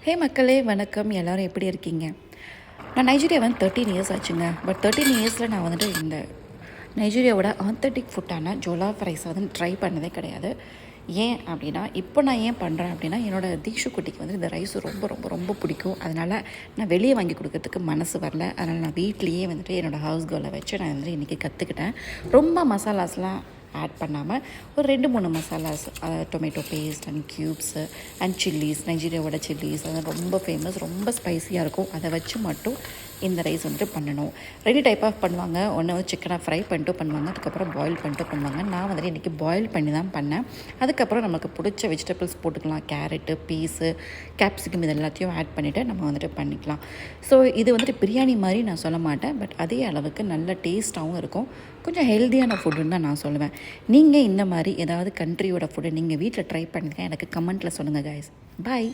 ஹே மக்களே வணக்கம். எல்லோரும் எப்படி இருக்கீங்க? நான் நைஜீரியா வந்து 13 இயர்ஸ் ஆச்சுங்க. பட் 13 இயர்ஸில் நான் வந்துட்டு இந்த நைஜீரியாவோட ஆத்தென்டிக் ஃபுட்டான ஜோலாஃப் ரைஸை வந்து ட்ரை பண்ணதே கிடையாது. ஏன் அப்படின்னா, இப்போ நான் ஏன் பண்ணுறேன் அப்படின்னா, என்னோடய தீக்ஷு குட்டிக்கு வந்து இந்த ரைஸ் ரொம்ப ரொம்ப ரொம்ப பிடிக்கும். அதனால் நான் வெளியே வாங்கி கொடுக்கறதுக்கு மனசு வரல. அதனால் நான் வீட்லேயே வந்துட்டு என்னோடய ஹவுஸ் கேர்ளை வச்சு நான் வந்துட்டு இன்றைக்கி கற்றுக்கிட்டேன். ரொம்ப மசாலாஸ்லாம் ஆட் பண்ணாமல் ஒரு 2-3 masalas, tomato paste and cubes and chillies, நைஜீரியாவோட சில்லிஸ் அது ரொம்ப ஃபேமஸ், ரொம்ப ஸ்பைஸியாக இருக்கும். அதை வச்சு மட்டும் இந்த ரைஸ் வந்துட்டு பண்ணணும். 2 டைப் ஆஃப் பண்ணுவாங்க. ஒன்று வந்து சிக்கனை ஃப்ரை பண்ணிட்டு பண்ணுவாங்க, அதுக்கப்புறம் பாயில் பண்ணிட்டு பண்ணுவாங்க. நான் வந்துட்டு இன்றைக்கி பாயில் பண்ணி தான் பண்ணேன். அதுக்கப்புறம் நமக்கு பிடிச்ச வெஜிடபிள்ஸ் போட்டுக்கலாம். கேரட்டு, பீஸு, கேப்சிகம் இது எல்லாத்தையும் ஆட் பண்ணிவிட்டு நம்ம வந்துட்டு பண்ணிக்கலாம். ஸோ இது வந்துட்டு பிரியாணி மாதிரி நான் சொல்ல மாட்டேன், பட் அதே அளவுக்கு நல்ல டேஸ்ட்டாகவும் இருக்கும். கொஞ்சம் ஹெல்த்தியான ஃபுட்டுன்னு தான் நான் சொல்லுவேன். நீங்கள் இந்த மாதிரி ஏதாவது கண்ட்ரியோட ஃபுட்டை நீங்கள் வீட்டில் ட்ரை பண்ணிங்க எனக்கு கமெண்ட்டில் சொல்லுங்கள் கைஸ். பாய்.